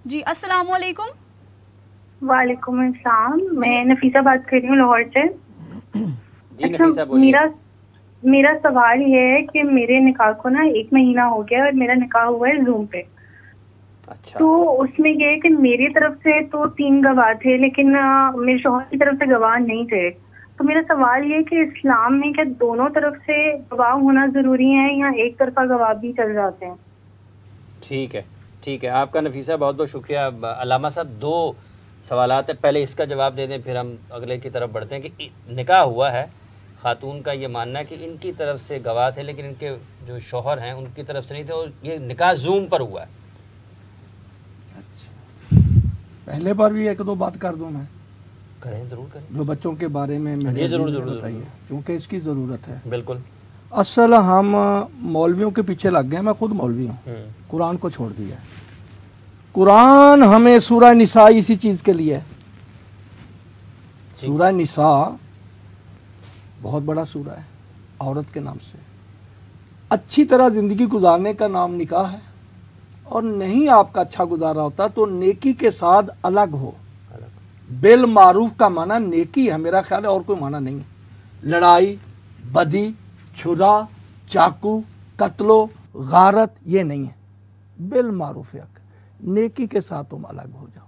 جی السلام علیکم. وعلیکم السلام. میں نفیسہ بات کر رہی ہوں لاہور سے. جی نفیسہ بولیے. میرا سوال یہ ہے کہ میرے نکاح کو نا 1 مہینہ ہو گیا اور میرا نکاح ہوا ہے زوم پہ. اچھا. تو اس میں یہ ہے کہ میری طرف سے تو 3 گواہ تھے لیکن میرے شوہر کی طرف سے گواہ نہیں تھے. تو میرا سوال یہ ہے کہ اسلام میں کیا دونوں طرف سے گواہ ہونا ضروری ہے یا ایک طرفہ گواہ بھی چل جاتے ہیں؟ ٹھیک ہے ٹھیک ہے آپ کا نفیسہ بہت بہت شکریہ. علامہ صاحب 2 سوالات ہیں, پہلے اس کا جواب دے دیں پھر ہم اگلے کی طرف بڑھتے ہیں. کہ نکاح ہوا ہے, خاتون کا یہ ماننا ہے کہ ان کی طرف سے گواہ تھے لیکن ان کے جو شوہر ہیں ان کی طرف سے نہیں تھے, اور یہ نکاح زوم پر ہوا ہے. اچھا پہلے پر بھی 1-2 بات کر دوں میں. کریں ضرور کریں. جو بچوں کے بارے میں جی ضرور ضرور بتائیے کیونکہ اس کی ضرورت ہے. بالکل. اصل ہم مولویوں کے پیچھے لگ گئے, میں خود مولوی ہوں, قرآن کو چھوڑ دیا ہے. قرآن ہمیں سورہ نساء اسی چیز کے لیے ہے. سورہ نساء بہت بڑا سورہ ہے, عورت کے نام سے. اچھی طرح زندگی گزارنے کا نام نکاح ہے, اور نہیں آپ کا اچھا گزارا ہوتا تو نیکی کے ساتھ الگ ہو. بالمعروف کا معنی نیکی ہے, میرا خیال ہے اور کوئی معنی نہیں ہے. لڑائی, بدی, چھرا, چاقو, قتل و غارت یہ نہیں ہے. بالمعروف نیکی کے ساتھ تم الگ ہو جاؤ.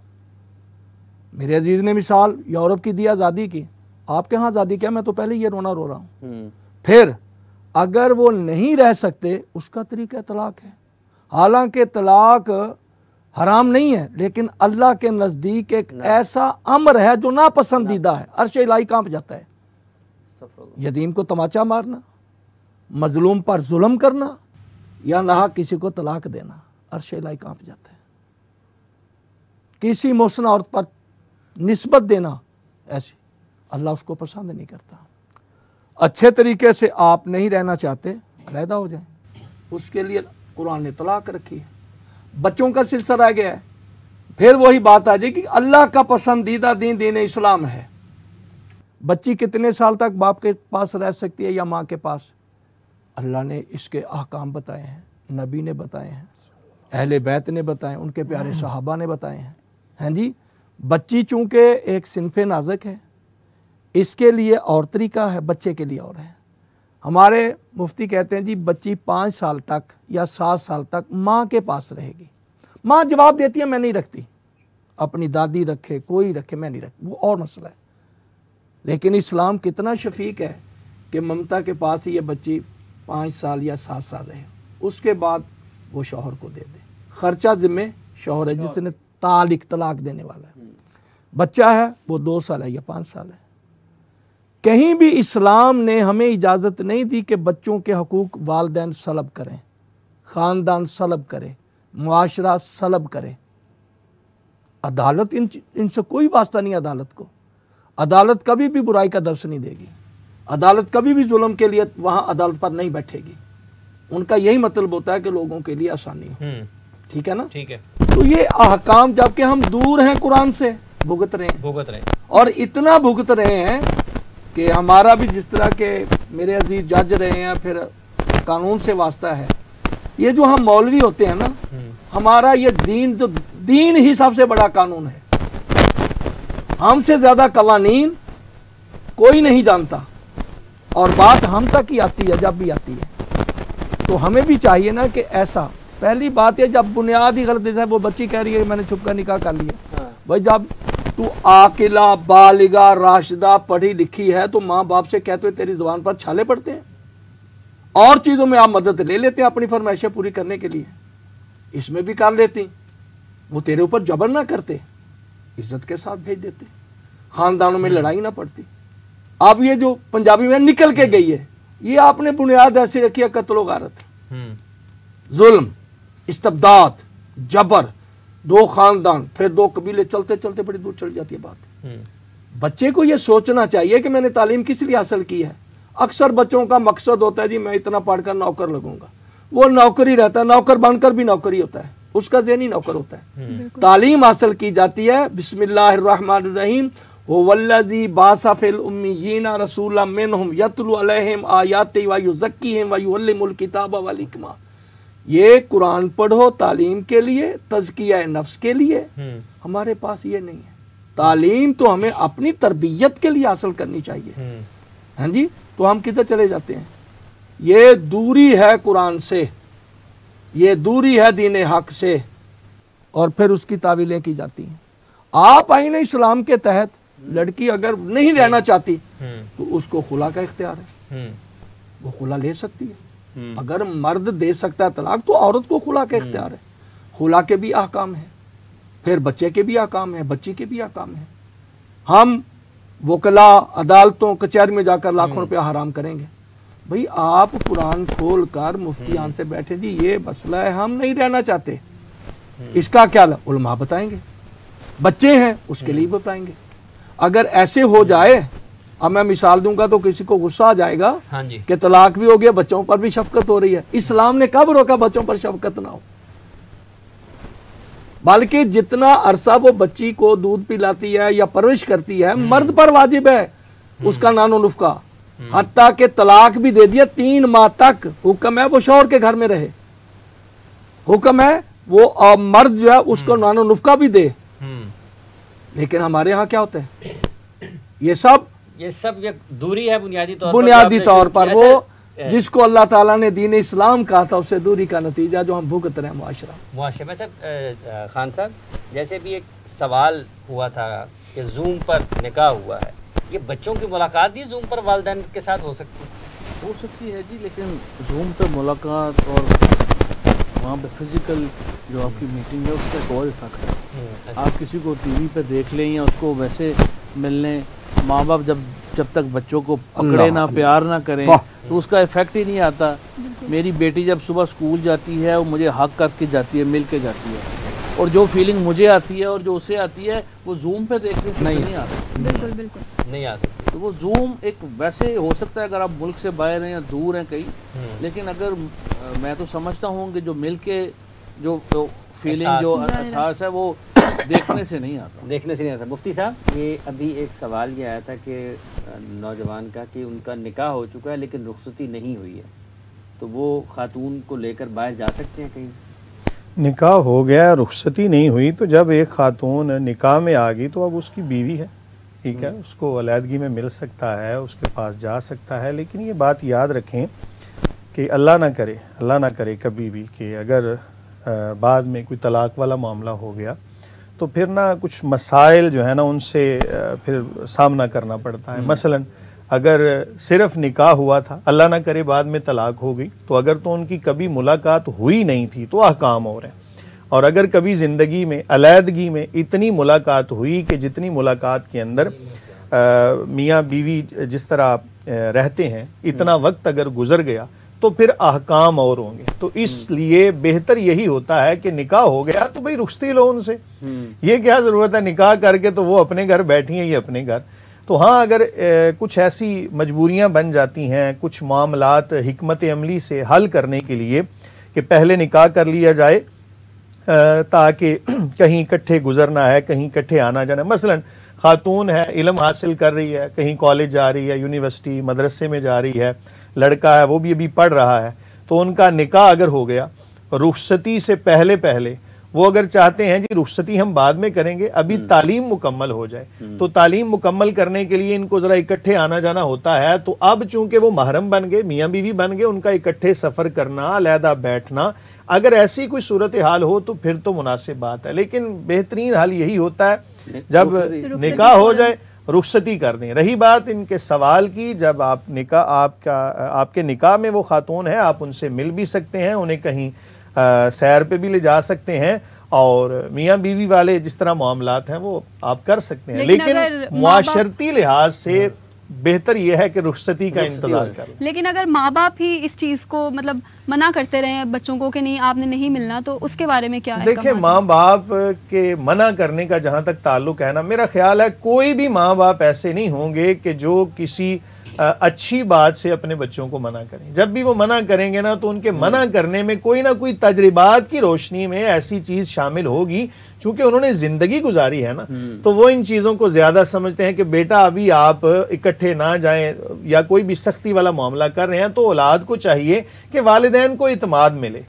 میرے عزیز نے مثال یورپ کی دی, آزادی کی. آپ کے ہاں آزادی کیا, میں تو پہلے یہ رونا رو رہا ہوں. پھر اگر وہ نہیں رہ سکتے اس کا طریقہ طلاق ہے. حالانکہ طلاق حرام نہیں ہے لیکن اللہ کے نزدیک ایک ایسا امر ہے جو ناپسندیدہ ہے. عرش الہی کانپ جاتا ہے. یتیم کو تماچا مارنا, مظلوم پر ظلم کرنا, یا نہ کسی کو طلاق دینا, عرش الہی کانپ جاتا ہے. کسی محسن عورت پر نسبت دینا, ایسی اللہ اس کو پسند نہیں کرتا. اچھے طریقے سے آپ نہیں رہنا چاہتے, علیحدہ ہو جائیں. اس کے لیے قرآن نے طلاق رکھی ہے. بچوں کا سلسلہ رہ گیا ہے, پھر وہی بات آ جائے کہ اللہ کا پسندیدہ دین دین اسلام ہے. بچی کتنے سال تک باپ کے پاس رہ سکتی ہے یا ماں کے پاس, اللہ نے اس کے احکام بتائے ہیں, نبی نے بتائے ہیں, اہل بیت نے بتائے, ان کے پیارے صحابہ نے بتائے ہیں. ہاں جی, بچی چونکہ ایک صنف نازک ہے, اس کے لیے اور طریقہ ہے, بچے کے لیے اور ہے. ہمارے مفتی کہتے ہیں جی بچی 5 سال تک یا 7 سال تک ماں کے پاس رہے گی. ماں جواب دیتی ہے میں نہیں رکھتی, اپنی دادی رکھے کوئی رکھے, میں نہیں رکھتی, وہ اور مسئلہ ہے. لیکن اسلام کتنا شفیق ہے کہ ممتا کے پاس ہی یہ بچی 5 سال یا 7 سال رہے, اس کے بعد وہ شوہر کو دے دے. خرچہ ذمہ شوہر ہے جس نے طلاق دینے والا ہے. بچہ ہے وہ 2 سال ہے یا 5 سال ہے. کہیں بھی اسلام نے ہمیں اجازت نہیں دی کہ بچوں کے حقوق والدین سلب کریں, خاندان سلب کرے, معاشرہ سلب کرے. عدالت ان سے کوئی واسطہ نہیں. عدالت کو عدالت کبھی بھی برائی کا درس نہیں دے گی. عدالت کبھی بھی ظلم کے لیے وہاں عدالت پر نہیں بیٹھے گی. ان کا یہی مطلب ہوتا ہے کہ لوگوں کے لیے آسانی ہو. ٹھیک ہے نا. ٹھیک ہے. تو یہ احکام جب کہ ہم دور ہیں قرآن سے, بھگت رہے ہیں اور اتنا بھگت رہے ہیں کہ ہمارا بھی جس طرح کے میرے عزیز جج رہے ہیں, پھر قانون سے واسطہ ہے. یہ جو ہم مولوی ہوتے ہیں نا, ہمارا یہ دین ہی سب سے بڑا قانون ہے. ہم سے زیادہ قوانین کوئی نہیں جانتا, اور بات ہم تک ہی آتی ہے جب بھی آتی ہے. تو ہمیں بھی چاہیے نا کہ ایسا, پہلی بات ہے جب بنیاد ہی غلط ہے, وہ بچی کہہ رہی ہے میں نے چھپ کر نکاح کر لیا. بھائی جب تو عاقلہ بالغہ راشدہ پڑھی لکھی ہے تو ماں باپ سے کہتے ہوئے تیری زبان پر چھالے پڑتے ہیں, اور چیزوں میں آپ مدد لے لیتے ہیں اپنی فرمائشیں پوری کرنے کے لیے, اس میں بھی کر لیتے, وہ تیرے اوپر جبر نہ کرتے, عزت کے ساتھ بھیج دیتے, خاندانوں میں لڑائی نہ پڑتی. اب یہ جو پنجابی میں نکل کے گئی ہے, یہ آپ نے بنیاد ایسی رکھی ہے قتل و غارت, ظلم, استبداد, جبر, 2 خاندان, پھر 2 قبیلے, چلتے چلتے بڑی دور چل جاتی ہے بات. بچے کو یہ سوچنا چاہیے کہ میں نے تعلیم کس لیے حاصل کی ہے. اکثر بچوں کا مقصد ہوتا ہے جی میں اتنا پڑھ کر نوکر لگوں گا, وہ نوکری رہتا ہے, نوکر بن کر بھی نوکری ہوتا ہے, اس کا ذہنی نوکر ہوتا ہے. تعلیم حاصل کی جاتی ہے بسم اللہ الرحمن الرحیم, وَوَالَّذِي بَعَثَ فِي الْأُمِّيِّينَ رَسُولًا مِّنْهُمْ يَتْلُو عَلَيْهِمْ آيَاتِهِ وَيُزَكِّيهِمْ وَيُعَلِّمُهُمُ الْكِتَابَ وَالْحِكْمَةَ. یہ قرآن پڑھو تعلیم کے لیے، تزکیہ نفس کے لیے، ہمارے پاس یہ نہیں ہے۔ تعلیم تو ہمیں اپنی تربیت کے لیے حاصل کرنی چاہیے، ہاں جی، تو ہم کدھر چلے جاتے ہیں؟ یہ دوری ہے قرآن سے، یہ دوری ہے دین حق سے، اور پھر اس کی تعویلیں کی جاتی ہیں۔ آپ آئین اسلام کے تحت لڑکی اگر نہیں رہنا چاہتی تو اس کو خلا کا اختیار ہے، وہ خلا لے سکتی ہے۔ اگر مرد دے سکتا ہے طلاق تو عورت کو خلا کا اختیار ہے۔ خلا کے بھی احکام ہیں، پھر بچے کے بھی احکام ہیں، بچی کے بھی احکام ہیں۔ ہم وکلا عدالتوں کچہری میں جا کر لاکھوں روپیہ حرام کریں گے؟ بھئی آپ قرآن کھول کر مفتیان سے بیٹھے جی یہ مسئلہ ہے، ہم نہیں رہنا چاہتے، اس کا کیا علماء بتائیں گے، بچے ہیں اس کے لیے بتائیں گے۔ اگر ایسے ہو جائے، اب میں مثال دوں گا تو کسی کو غصہ آ جائے گا کہ طلاق بھی ہو گیا، بچوں پر بھی شفقت ہو رہی ہے۔ اسلام نے کب روکا بچوں پر شفقت نہ ہو؟ بلکہ جتنا عرصہ وہ بچی کو دودھ پلاتی ہے یا پرورش کرتی ہے، مرد پر واجب ہے اس کا نان و نفقہ، حتیٰ کہ طلاق بھی دے دیا 3 ماہ تک حکم ہے وہ شوہر کے گھر میں رہے، حکم ہے وہ مرد جو ہے اس کو نان و نفقہ بھی دے۔ لیکن ہمارے ہاں کیا ہوتا ہے؟ یہ سب دوری ہے بنیادی طور پر وہ جس کو اللہ تعالیٰ نے دین اسلام کہا تھا، اسے دوری کا نتیجہ جو ہم بھگت رہے ہیں معاشرہ میں۔ صاحب خان صاحب جیسے بھی ایک سوال ہوا تھا کہ زوم پر نکاح ہوا ہے، یہ بچوں کی ملاقات بھی زوم پر والدین کے ساتھ ہو سکتی ہے جی، لیکن زوم پہ ملاقات اور وہاں پہ فزیکل جو آپ کی میٹنگ ہے اس کا ایک اور افیکٹ ہے۔ آپ کسی کو ٹی وی پہ دیکھ لیں یا اس کو ویسے مل لیں، ماں باپ جب تک بچوں کو پکڑے نہ پیار نہ کریں تو اس کا ایفیکٹ ہی نہیں آتا۔ میری بیٹی جب صبح اسکول جاتی ہے وہ مجھے حق کر کے جاتی ہے، مل کے جاتی ہے، اور جو فیلنگ مجھے آتی ہے اور جو اسے آتی ہے وہ زوم پہ دیکھنے سے نہیں آتی، بالکل نہیں آتی۔ تو وہ زوم ایک ویسے ہو سکتا ہے اگر آپ ملک سے باہر ہیں یا دور ہیں کہیں، لیکن اگر میں تو سمجھتا ہوں کہ جو مل کے جو فیلنگ جو احساس ہے وہ دیکھنے سے نہیں آتا۔ مفتی صاحب یہ ابھی ایک سوال یہ آیا تھا کہ نوجوان کا کہ ان کا نکاح ہو چکا ہے لیکن رخصتی نہیں ہوئی ہے، تو وہ خاتون کو لے کر باہر جا سکتے ہیں کہیں؟ نکاح ہو گیا، رخصتی نہیں ہوئی، تو جب ایک خاتون نکاح میں آ گئی تو اب اس کی بیوی ہے، ٹھیک ہے، اس کو علیحدگی میں مل سکتا ہے، اس کے پاس جا سکتا ہے۔ لیکن یہ بات یاد رکھیں کہ اللہ نہ کرے کبھی بھی کہ اگر بعد میں کوئی طلاق والا معاملہ ہو گیا تو پھر نہ کچھ مسائل جو ہے نا ان سے پھر سامنا کرنا پڑتا ہے۔ مثلا اگر صرف نکاح ہوا تھا، اللہ نہ کرے بعد میں طلاق ہو گئی، تو اگر تو ان کی کبھی ملاقات ہوئی نہیں تھی تو احکام ہو رہے ہیں، اور اگر کبھی زندگی میں علیحدگی میں اتنی ملاقات ہوئی کہ جتنی ملاقات کے اندر میاں بیوی جس طرح رہتے ہیں اتنا وقت اگر گزر گیا تو پھر احکام اور ہوں گے۔ تو اس لیے بہتر یہی ہوتا ہے کہ نکاح ہو گیا تو بھئی رخصتی لو ان سے، یہ کیا ضرورت ہے نکاح کر کے تو وہ اپنے گھر بیٹھی ہیں، یہ اپنے گھر۔ تو ہاں اگر کچھ ایسی مجبوریاں بن جاتی ہیں، کچھ معاملات حکمت عملی سے حل کرنے کے لیے کہ پہلے نکاح کر لیا جائے تاکہ کہیں اکٹھے گزرنا ہے، کہیں اکٹھے آنا جانا ہے۔ مثلا خاتون ہے، علم حاصل کر رہی ہے، کہیں کالج جا رہی ہے، یونیورسٹی مدرسے میں جا رہی ہے، لڑکا ہے وہ بھی ابھی پڑھ رہا ہے، تو ان کا نکاح اگر ہو گیا رخصتی سے پہلے وہ اگر چاہتے ہیں جی رخصتی ہم بعد میں کریں گے، ابھی تعلیم مکمل ہو جائے، تو تعلیم مکمل کرنے کے لیے ان کو ذرا اکٹھے آنا جانا ہوتا ہے، تو اب چونکہ وہ محرم بن گئے، میاں بیوی بن گئے، ان کا اکٹھے سفر کرنا، علیحدہ بیٹھنا، اگر ایسی کوئی صورتحال ہو تو پھر تو مناسب بات ہے۔ لیکن بہترین حل یہی ہوتا ہے جب نکاح ہو جائے رخصتی کر دیں۔ رہی بات ان کے سوال کی، جب آپ کے نکاح میں وہ خاتون ہے، آپ ان سے مل بھی سکتے ہیں، انہیں کہیں سیر پہ بھی لے جا سکتے ہیں، اور میاں بیوی والے جس طرح معاملات ہیں وہ آپ کر سکتے ہیں، لیکن معاشرتی لحاظ سے بہتر یہ ہے کہ رخصتی کا انتظار کریں۔ لیکن اگر ماں باپ ہی اس چیز کو مطلب منع کرتے رہے بچوں کو کہ نہیں آپ نے نہیں ملنا، تو اس کے بارے میں کیا ہے؟ دیکھیں ماں باپ کے منع کرنے کا جہاں تک تعلق ہے نا، میرا خیال ہے کوئی بھی ماں باپ ایسے نہیں ہوں گے کہ جو کسی اچھی بات سے اپنے بچوں کو منع کریں۔ جب بھی وہ منع کریں گے نا تو ان کے منع کرنے میں کوئی نہ کوئی تجربات کی روشنی میں ایسی چیز شامل ہوگی، چونکہ انہوں نے زندگی گزاری ہے نا، تو وہ ان چیزوں کو زیادہ سمجھتے ہیں کہ بیٹا ابھی آپ اکٹھے نہ جائیں، یا کوئی بھی سختی والا معاملہ کر رہے ہیں تو اولاد کو چاہیے کہ والدین کو اعتماد ملے۔